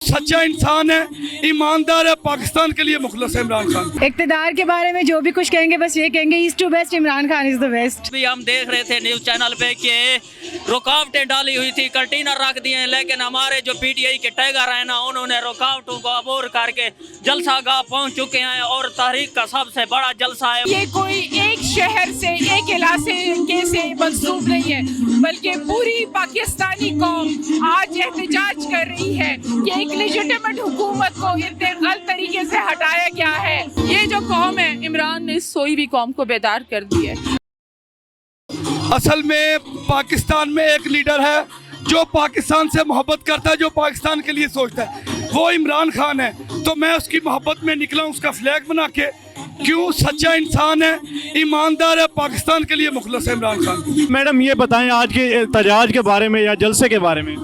सच्चा इंसान है, ईमानदार है, पाकिस्तान के लिए मुखलस है इमरान खान। इक़्तिदार के बारे में जो भी कुछ कहेंगे बस ये कहेंगे is to best, Imran Khan is the best. भी हम देख रहे थे न्यूज़ चैनल पे कि रुकावटें डाली हुई थी, कंटेनर रख दिए हैं, लेकिन हमारे जो पीटीआई के टाइगर हैं ना, उन्होंने रुकावटों को अबूर करके जलसा गाह पहुंच चुके हैं और तहरीक का सबसे बड़ा जलसा है। ये कोई एक शहर से एक इलाके से मंसूब नहीं है, बल्कि पूरी पाकिस्तानी कौम आज एहतजाज कर रही है कि एक लेजिटिमेट हुकूमत को इतने गलत तरीके से हटाया गया है। ये जो कौम है, इमरान ने सोई हुई कौम को बेदार कर दी है। असल में पाकिस्तान में एक लीडर है जो पाकिस्तान से मोहब्बत करता है, जो पाकिस्तान के लिए सोचता है, वो इमरान खान है। तो मैं उसकी मोहब्बत में निकला हूँ, उसका फ्लैग बना के। क्यों? सच्चा इंसान है, ईमानदार है, पाकिस्तान के लिए मुखलस है इमरान खान। मैडम ये बताएं आज के एहतजाज के बारे में या जलसे के बारे में।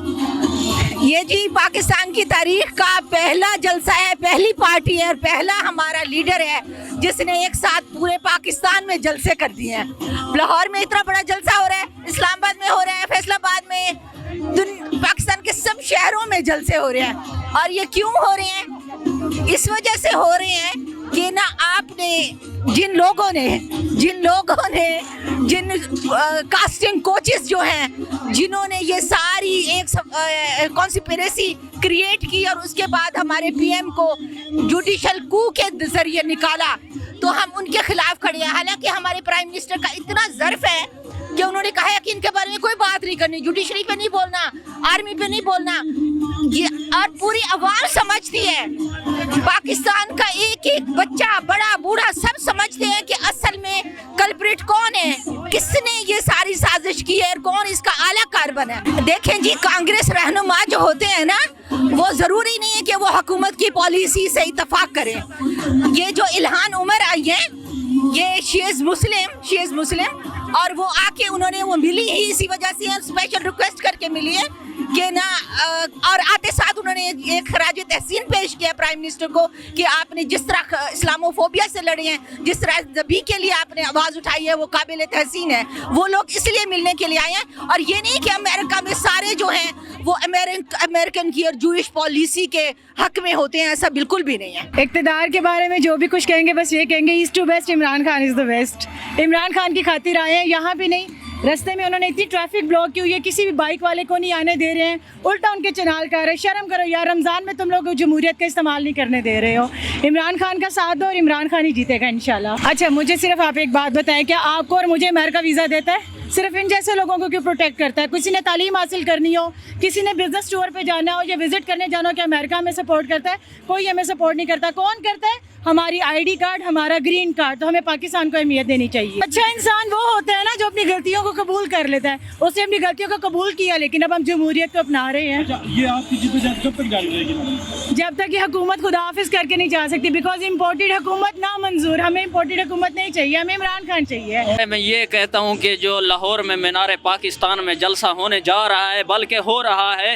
ये जी पाकिस्तान की तारीख का पहला जलसा है, पहली पार्टी है और पहला हमारा लीडर है जिसने एक साथ पूरे पाकिस्तान में जलसे कर दिए हैं। लाहौर में इतना बड़ा जलसा हो रहा है, इस्लामाबाद में हो रहा है, फैसलाबाद में, पाकिस्तान के सब शहरों में जलसे हो रहे हैं। और ये क्यों हो रहे हैं? इस वजह से हो रहे हैं कि ना आपने जिन लोगों ने जिन कास्टिंग कोचेस जो हैं, जिन्होंने ये सारी एक कॉन्स्पिरेसी क्रिएट की और उसके बाद हमारे पीएम को जुडिशल कू के जरिए निकाला, तो हम उनके खिलाफ खड़े हैं। हालांकि हमारे प्राइम मिनिस्टर का इतना ज़र्फ है कि उन्होंने कहा है कि इनके बारे में कोई बात नहीं करनी, जुडिशरी पे नहीं बोलना, आर्मी पे नहीं बोलना। ये और पूरी आवाम समझती है, पाकिस्तान का एक एक बच्चा, बड़ा बूढ़ा सब समझते हैं कि असल में कल्प्रिट कौन है, किसने ये सारी साजिश की है और कौन इसका आला कारबन है। देखें जी, कांग्रेस रहनुमा जो होते हैं ना, वो ज़रूरी नहीं है कि वो हुकूमत की पॉलिसी से इत्तफाक करें। ये जो इल्हान उमर आई है, ये शी इज़ मुस्लिम और वो आके उन्होंने वो मिली ही इसी वजह से, स्पेशल रिक्वेस्ट करके मिली है कि ना, और आते साथ उन्होंने एक खराज तहसीन पेश किया प्राइम मिनिस्टर को कि आपने जिस तरह इस्लामोफोबिया से लड़े हैं, जिस तरह नबी के लिए आपने आवाज़ उठाई है, वो काबिल तहसीन है। वो लोग इसलिए मिलने के लिए आए हैं और ये नहीं कि अमेरिका में सारे जो हैं वो अमेरिकन की और जूइश पॉलिसी के हक में होते हैं, ऐसा बिल्कुल भी नहीं है। इक़्तिदार के बारे में जो भी कुछ कहेंगे बस ये कहेंगे is to best, Imran Khan is the best. Imran Khan की खातिर आए हैं, यहाँ भी नहीं, रास्ते में उन्होंने इतनी ट्रैफिक ब्लॉक की हुई है, किसी भी बाइक वाले को नहीं आने दे रहे हैं, उल्टा उनके चनाल कर रहे हैं। शर्म करो यार, रमज़ान में तुम लोग जमहूरियत का इस्तेमाल नहीं करने दे रहे हो। इमरान खान का साथ दो और इमरान खान ही जीतेगा इंशाल्लाह। अच्छा, मुझे सिर्फ आप एक बात बताएं, क्या आपको और मुझे अमेरिका वीज़ा देता है? सिर्फ इन जैसे लोगों को क्यों प्रोटेक्ट करता है? किसी ने तालीम हासिल करनी हो, किसी ने बिजनेस टूर पे जाना हो या विजिट करने जाना हो, कि अमेरिका में सपोर्ट करता है? कोई हमें सपोर्ट नहीं करता। कौन करता है? हमारी आईडी कार्ड, हमारा ग्रीन कार्ड। तो हमें पाकिस्तान को अहमियत देनी चाहिए। अच्छा इंसान वो होता है ना जो अपनी गलतियों को कबूल कर लेता है। उसने अपनी गलतियों को कबूल किया, लेकिन अब हम जमहूरियत को अपना रहे हैं। अच्छा, ये आपकी जिद्दोजहद कब तक जारी रहेगी? जब तक ये हुकूमत खुदा हाफिज करके नहीं जा सकती, बिकॉज इम्पोर्टेड हुकूमत ना मंजूर। हमें इम्पोर्टेड हुकूमत नहीं चाहिए, हमें इमरान खान चाहिए। मैं ये कहता हूँ कि जो लाहौर में मीनार पाकिस्तान में जलसा होने जा रहा है, बल्कि हो रहा है,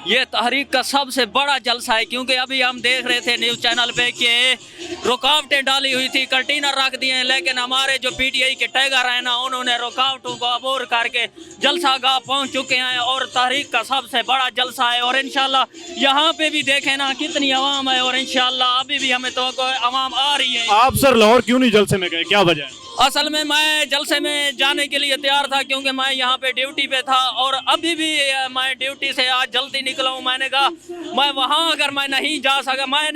ये तहरीक का सबसे बड़ा जलसा है। क्योंकि अभी हम देख रहे थे न्यूज़ चैनल पे कि रुकावटें डाली हुई थी, कंटेनर रख दिए हैं, लेकिन हमारे जो पीटीआई के टाइगर हैं ना, उन्होंने रुकावटों को अबूर करके जलसा गाह पहुंच चुके हैं और तहरीक का सबसे बड़ा जलसा है। और इंशाल्लाह यहाँ पे भी देखें ना कितनी आवाम है, और इंशाल्लाह अभी भी हमें तो आवाम आ रही है। आप सर लाहौर क्यों नहीं जलसे में गए, क्या वजह है? असल में मैं जलसे में जाने के लिए तैयार था, क्योंकि मैं यहाँ पे ड्यूटी पे था और अभी भी मैं ड्यूटी से आज जल्दी निकला हूँ। मैंने कहा मैं वहाँ अगर मैं नहीं जा सका, मैं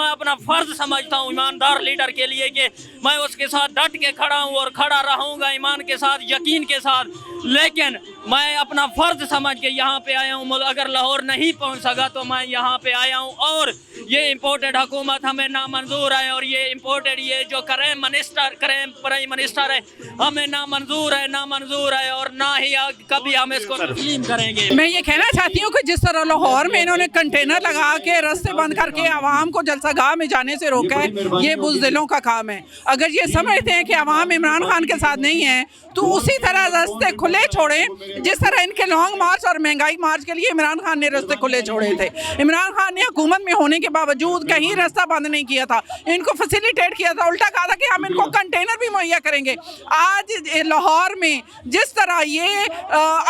अपना फ़र्ज़ समझता हूँ ईमानदार लीडर के लिए कि मैं उसके साथ डट के खड़ा हूँ और खड़ा रहूँगा ईमान के साथ, यकीन के साथ। लेकिन मैं अपना फ़र्ज़ समझ के यहाँ पे आया हूँ। अगर लाहौर नहीं पहुँच सका तो मैं यहाँ पे आया हूँ। और ये इम्पोर्टेड हुकूमत हमें नामंजूर है, और ये इम्पोर्टेड ये जो प्राइम मिनिस्टर है हमें नामंजूर है और ना ही कभी हम इसको तस्लीम करेंगे। मैं ये कहना चाहती हूँ कि जिस तरह लाहौर में इन्होंने कंटेनर लगा के रास्ते बंद करके आवाम को जलसागाह में जाने से रोका है, ये बुज़दिलों का काम है। अगर ये समझते हैं कि आवाम इमरान खान के साथ नहीं है, तो उसी तरह रास्ते खुले छोड़ें जिस तरह इनके लॉन्ग मार्च और महंगाई मार्च के लिए इमरान खान ने रास्ते खुले छोड़े थे। इमरान खान ने हुकूमत में होने के बावजूद कहीं रास्ता बंद नहीं किया था, इनको फैसिलिटेट किया था, उल्टा कहा था कि हम इनको कंटेनर भी मुहैया करेंगे। आज लाहौर में जिस तरह ये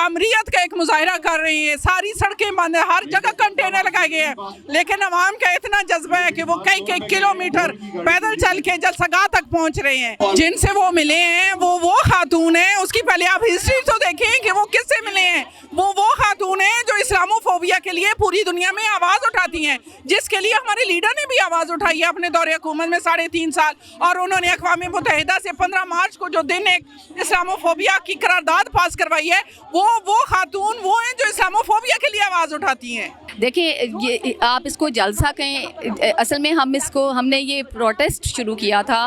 अमरीयत का एक मुजाहरा कर रहे हैं, सारी सड़कें बंद है, हर जगह कंटेनर लगाए गए हैं, लेकिन अवाम का इतना जज्बा है कि वो कई किलोमीटर पैदल चल के जलसगाह तक पहुंच रहे हैं। जिनसे वो मिले हैं वो खातून है, उसकी पहले आप हिस्ट्री तो देखें कि वो किससे मिले हैं। वो खातून है जो इस्लामोफोबिया के लिए पूरी दुनिया में आवाज़ उठाती हैं, जिसके लिए हमारे लीडर ने भी आवाज़ उठाई है अपने दौरे हुकूमत में 3.5 साल, और उन्होंने अक़वाम मुत्तहिदा से 15 मार्च को जो दिन एक इस्लामोफोबिया की करारदाद पास करवाई है, वो खातून वो हैं जो इस्लामोफोबिया के लिए आवाज़ उठाती हैं। देखिए, ये आप इसको जलसा कहें, असल में हमने ये प्रोटेस्ट शुरू किया था,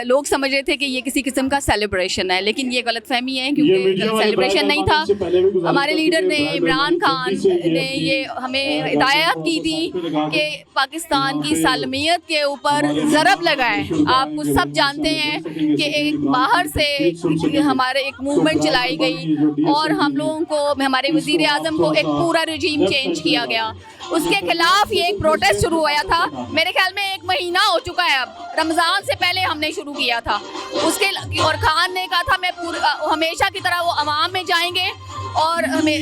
लोग समझ रहे थे कि ये किसी किस्म का सेलिब्रेशन है, लेकिन ये गलतफहमी है, क्योंकि सेलिब्रेशन नहीं था। हमारे लीडर ने, इमरान खान ने ये हमें हिदायत की थी कि पाकिस्तान की सालमियत के ऊपर ज़रब लगाएं। आप सब जानते हैं कि एक बाहर से हमारे एक मूवमेंट चलाई गई और हम लोगों को, हमारे वज़ीर आज़म को एक पूरा रजीम चेंज किया गया, उसके खिलाफ ये एक प्रोटेस्ट शुरू हुआ था। मेरे ख्याल में 1 महीना हो चुका है, अब रमज़ान से पहले हमने शुरू किया था उसके, और खान ने कहा था मैं हमेशा की तरह वो अवाम में जाएंगे और हमें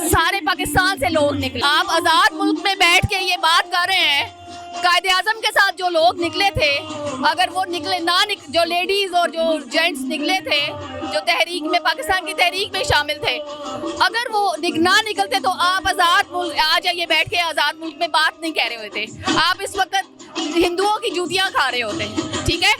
सारे पाकिस्तान से लोग निकले। आप आज़ाद मुल्क में बैठ के ये बात कर रहे हैं, कायदे आज़म के साथ जो लोग निकले थे, अगर वो जो लेडीज़ और जो जेंट्स निकले थे, जो तहरीक में, पाकिस्तान की तहरीक में शामिल थे, अगर वो ना निकलते तो आप आज़ाद मुल्क आ जाइए बैठ के आज़ाद मुल्क में बात नहीं कह रहे होते, आप इस वक्त हिंदुओं की जूतियाँ खा रहे होते, ठीक है।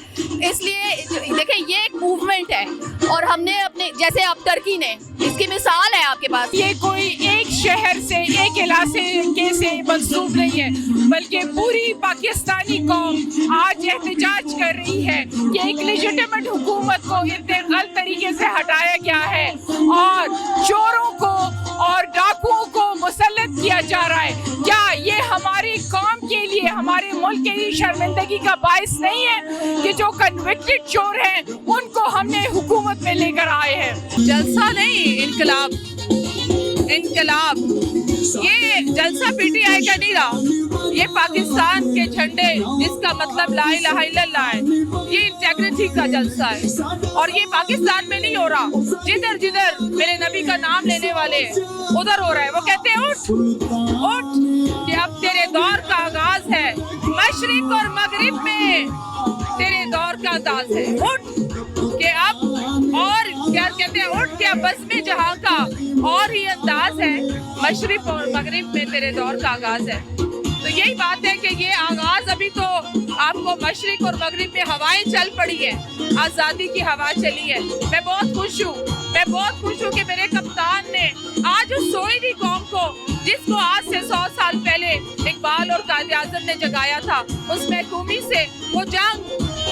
इसलिए देखिए, ये एक मूवमेंट है और हमने अपने, जैसे अब टर्की ने, इसकी मिसाल है आपके पास। ये कोई एक शहर से, एक इलाके से मंसूब नहीं है, बल्कि पूरी पाकिस्तानी कौम आज एहतजाज कर रही है कि एक लेजिटिमेट हुकूमत को इतने गलत तरीके से हटाया गया है और चोरों को और डाकुओं को मुसल्लत किया जा रहा है। क्या ये हमारी कौम के लिए, हमारे मुल्क के लिए शर्मिंदगी का बाइस नहीं है कि जो कन्विक्टेड चोर हैं उनको हमने हुकूमत में लेकर आए हैं? जलसा नहीं, इनकलाब। ये जलसा पीटीआई का नहीं रहा, ये पाकिस्तान के झंडे जिसका मतलब ला इलाहा इल्लल्लाह है, ये इंटेग्रिटी का जलसा है और ये पाकिस्तान में नहीं हो रहा। जिधर जिधर मेरे नबी का नाम लेने वाले उधर हो रहा है। वो कहते हैं उठ कि अब तेरे दौर का आगाज है, मशरिक और मगरिब में तेरे दौर का अंदाज है। उठ कि अब, और क्या कहते हैं, उठ के अब बज़्म जहां का और ही अंदाज है, मशरिक और मगरिब में तेरे दौर का आगाज है। तो यही बात है कि ये आगाज, अभी तो आपको मशरिक और मगरिब में हवाएं चल पड़ी है, आज़ादी की हवा चली है। मैं बहुत खुश हूँ कि मेरे कप्तान ने आज उस सोई हुई कौम को, जिसको आज से 100 साल पहले इकबाल और कायदे आज़म ने जगाया था, उस महकूमी से वो जंग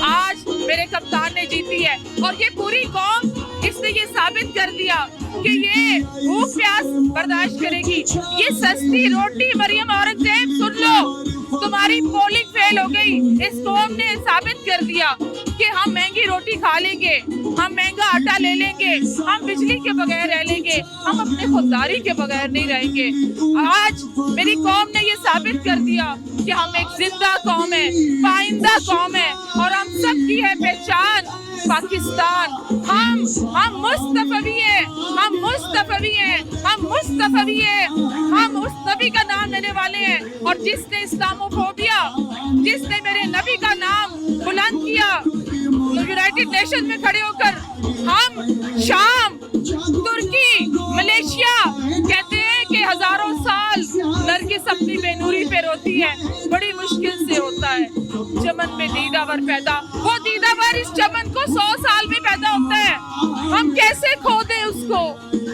आज मेरे कप्तान ने जीती है। और ये पूरी कौम, इसने ये साबित कर दिया कि ये भूख प्यास बर्दाश्त करेगी। ये सस्ती रोटी, मरियम औरंगजेब सुन लो, तुम्हारी पोलिंग फेल हो गई। इस कौम ने साबित कर दिया कि हम महंगी रोटी खा लेंगे, हम महंगा आटा ले लेंगे, हम बिजली के बगैर रह लेंगे, हम अपने खुददारी के बगैर नहीं रहेंगे। आज मेरी कौम ने ये साबित कर दिया कि हम एक जिंदा कौम है, पाइंदा कौम है और हम सब की है पहचान पाकिस्तान। हम मुस्तफवी हैं, हम उस नबी का नाम लेने वाले हैं। और जिसने इस्लामोफोबिया, जिसने मेरे नबी का नाम बुलंद किया, यूनाइटेड नेशन में खड़े होकर हम शाम, तुर्की, मलेशिया कहते हैं कि हजारों साल नरगिस अपनी बेनूरी पे रोती है, बड़ी मुश्किल से होता है चमन में दीदावर पैदा। वो दीदावर इस चमन को 100 साल में पैदा होता है। हम कैसे खो दें उसको,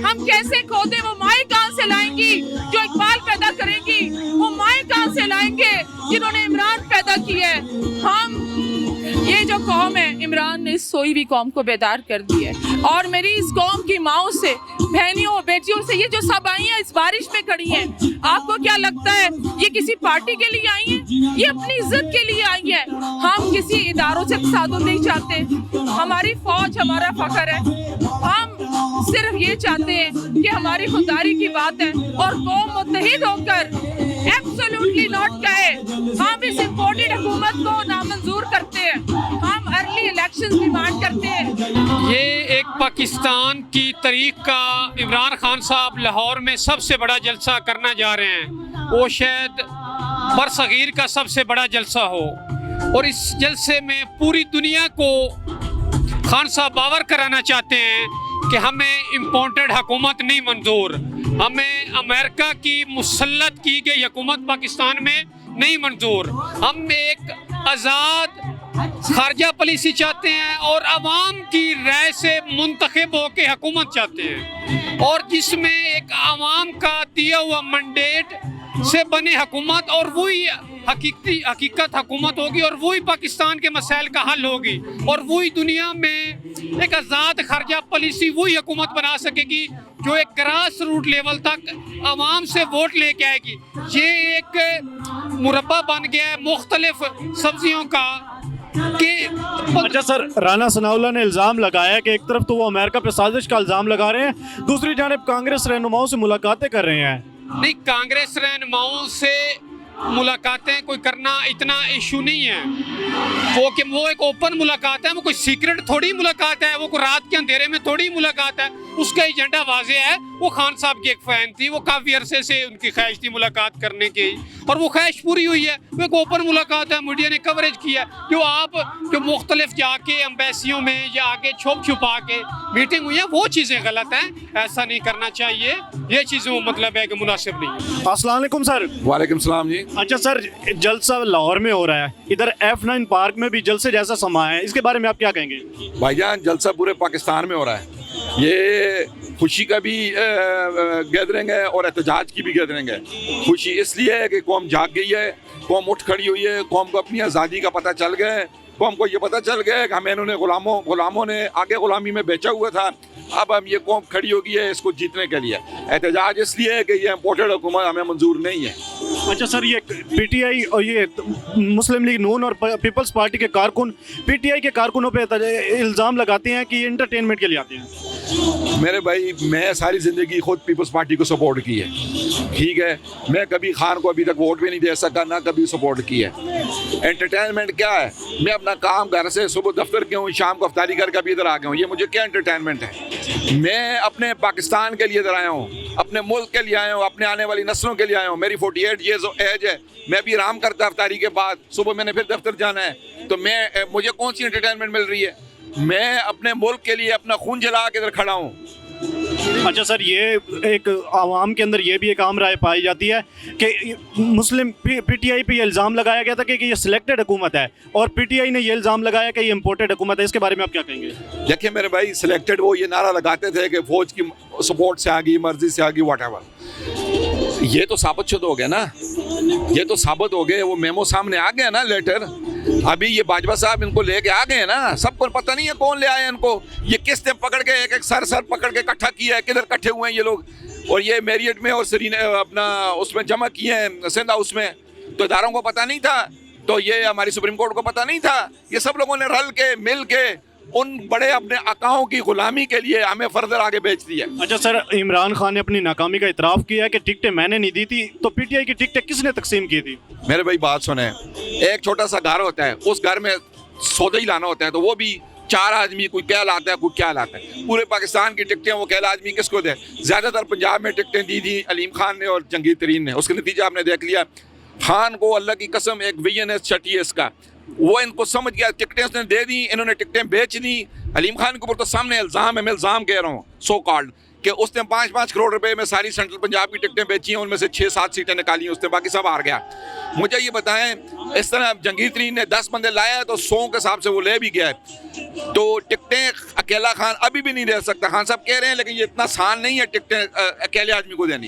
हम कैसे खो दें? वो माएँ कहाँ से लाएंगी जो इकबाल पैदा करेंगी? वो माएँ कहाँ से लाएंगे जिन्होंने इमरान पैदा किया है? हम, ये जो कौम है, इमरान ने इस सोई हुई कौम को बेदार कर दिया है। और मेरी इस कौम की माओं से, बहनियों, बेटियों से, ये जो सब आई हैं इस बारिश में खड़ी हैं, आपको क्या लगता है ये किसी पार्टी के लिए आई हैं? ये अपनी इज्जत के लिए आई हैं। हम किसी इदारों से तसादुम नहीं चाहते, हमारी फौज हमारा फख्र है। हम सिर्फ ये चाहते हैं कि हमारी खुददारी की बात है और कौम मुत्तहिद होकर एब्सोल्युटली नॉट कहे। हम इस इम्पोर्टेड हुकूमत को नामंजूर करते हैं, हम अर्ली इलेक्शंस डिमांड करते हैं। ये एक पाकिस्तान की तारीख का इमरान खान साहब लाहौर में सबसे बड़ा जलसा करना जा रहे हैं। वो शायद बरसगीर का सबसे बड़ा जलसा हो और इस जलसे में पूरी दुनिया को खान साहब बावर कराना चाहते हैं कि हमें इम्पोर्टेड हुकूमत नहीं मंजूर, हमें अमेरिका की मुसल्लत की गई हुकूमत पाकिस्तान में नहीं मंजूर। हम एक आज़ाद खारजा पॉलिसी चाहते हैं और आवाम की राय से मुंतखब होकर हुकूमत चाहते हैं, और जिसमें एक आवाम का दिया हुआ मैंडेट से बने हुकूमत, और वही हकीकत हुकूमत होगी, और वही पाकिस्तान के मसाइल का हल होगी, और वही दुनिया में एक आज़ाद खारजा पॉलिसी वही हुकूमत बना सकेगी जो एक ग्रास रूट लेवल तक आवाम से वोट लेके आएगी। ये एक मुरब्बा बन गया है मुख्तलिफ सब्जियों का कि अच्छा सर, राना सनाउल्लाह ने इल्ज़ाम लगाया कि एक तरफ तो वो अमेरिका पे साजिश का इल्ज़ाम लगा रहे हैं, दूसरी जानब कांग्रेस रहनुमाओं से मुलाकातें कर रहे हैं। नहीं, कांग्रेस रहनुमाओं से मुलाकातें कोई करना इतना इशू नहीं है, वो एक ओपन मुलाकात है, वो कोई सीक्रेट थोड़ी मुलाकात है, वो कोई रात के अंधेरे में थोड़ी मुलाकात है। उसका एजेंडा वाज़े है। वो खान साहब की एक फ़ैन थी, वो काफ़ी अरसे से उनकी ख्वाहिश थी मुलाकात करने की, और वो ख्वाहिश पूरी हुई है। वो एक ओपन मुलाकात है, मीडिया ने कवरेज किया। जो मुख्तलिफ जाके एम्बेसियों में या आगे छुप छुपा के मीटिंग हुई है, वो चीज़ें गलत हैं, ऐसा नहीं करना चाहिए। ये चीज़ों मतलब है कि मुनासिब नहीं है। अस्सलाम वालेकुम सर। वालेकुम सलाम जी। अच्छा सर, जलसा लाहौर में हो रहा है, इधर F9 पार्क में भी जलसे जैसा समा है, इसके बारे में आप क्या कहेंगे? भाईजान, जलसा पूरे पाकिस्तान में हो रहा है। ये खुशी का भी गैदरिंग है और एहतजाज की भी गैदरिंग है। खुशी इसलिए है कि कौम जाग गई है, कौम उठ खड़ी हुई है, कौम को अपनी आज़ादी का पता चल गया है, कौम को ये पता चल गया है कि हमें इन्होंने गुलामों ने आगे गुलामी में बेचा हुआ था, अब हम ये कौम खड़ी हो गई है इसको जीतने के लिए। एहतजाज इसलिए है कि ये इम्पोर्टेड हुकूमत हमें मंजूर नहीं है। अच्छा सर, ये PTI और ये मुस्लिम लीग नून और पीपल्स पार्टी के कारकुन PTI के कारकुनों पे इल्ज़ाम लगाते हैं कि ये इंटरटेनमेंट के लिए आते हैं। मेरे भाई, मैं सारी ज़िंदगी खुद पीपल्स पार्टी को सपोर्ट की है, ठीक है। मैं कभी खान को अभी तक वोट भी नहीं दे सका, ना कभी सपोर्ट की है। एंटरटेनमेंट क्या है? मैं अपना काम घर से सुबह दफ्तर गया हूँ, शाम को अफ्तारी करके अभी इधर आ गया हूँ, ये मुझे क्या एंटरटेनमेंट है? मैं अपने पाकिस्तान के लिए इधर आया हूँ, अपने मुल्क के लिए आया हूँ, अपने आने वाली नस्लों के लिए आया हूँ। मेरी 48 ईयर्स एज है, मैं भी आराम करता अफ्तारी के बाद, सुबह मैंने फिर दफ्तर जाना है, तो मुझे कौन सी एंटरटेनमेंट मिल रही है? मैं अपने मुल्क के लिए अपना खून जला के इधर खड़ा हूँ। अच्छा सर, ये एक आवाम के अंदर ये भी एक आम राय पाई जाती है कि मुस्लिम PTI पे ये इल्ज़ाम लगाया गया था कि ये सिलेक्टेड हुकूमत है, और PTI ने ये इल्ज़ाम लगाया कि ये इम्पोर्टेड हुकूमत है। इसके बारे में आप क्या कहेंगे? देखिए मेरे भाई, सिलेक्टेड वो ये नारा लगाते थे कि फौज की सपोर्ट से आ गई, मर्जी से आ गई, व्हाटएवर। ये तो साबित शुद्ध हो गया ना, ये तो साबित हो गए, वो मेमो सामने आ गया ना, लेटर। अभी ये बाजवा साहब इनको लेके आ गए ना, सबको पता नहीं है कौन ले आए इनको, ये किसने पकड़ के एक एक सर पकड़ के इकट्ठा किया है, किधर इकट्ठे हुए हैं ये लोग, और ये मेरियट में और सरीने अपना उसमें जमा किए हैं सिंध हाउस में। तो इदारों को पता नहीं था, तो ये हमारी सुप्रीम कोर्ट को पता नहीं था, ये सब लोगों ने रल के मिल के उन बड़े अपने आकाओं की गुलामी के लिए हमें फर्दर आगे बेच दिया। अच्छा सर, इमरान खान ने अपनी नाकामी का इतराफ़ किया है कि टिकटें मैंने नहीं दी थी, तो PTI की टिकटें किसने तकसीम की थी? मेरे भाई बात सुने, एक छोटा सा घर होता है, उस घर में सौदा ही लाना होता है, तो वो भी 4 आदमी, कोई क्या लाता है, कोई क्या लाता है। पूरे पाकिस्तान की टिकटें वो कहला आदमी किसको दे? ज़्यादातर पंजाब में टिकटें दी थी अलीम खान ने और जंगीर तरीन ने। उसका नतीजा आपने देख लिया। खान को अल्लाह की कसम एक विजन छठी है इसका, वो इनको समझ गया, टिकटें उसने दे दी, इन्होंने टिकटें बेच दी। अलीम खान के ऊपर तो सामने इल्ज़ाम है, मैं इल्ज़ाम कह रहा हूँ सो कॉल्ड, कि उसने 5-5 करोड़ रुपए में सारी सेंट्रल पंजाब की टिकटें बेची हैं, उनमें से 6-7 सीटें निकाली हैं उसने, बाकी सब हार गया। मुझे ये बताएं, इस तरह जंगीर तरीन ने 10 बंदे लाया तो 100 के हिसाब से वो ले भी गया है। तो टिकटें अकेला खान अभी भी नहीं दे सकता। खान साहब कह रहे हैं, लेकिन ये इतना आसान नहीं है टिकटें अकेले आदमी को देनी।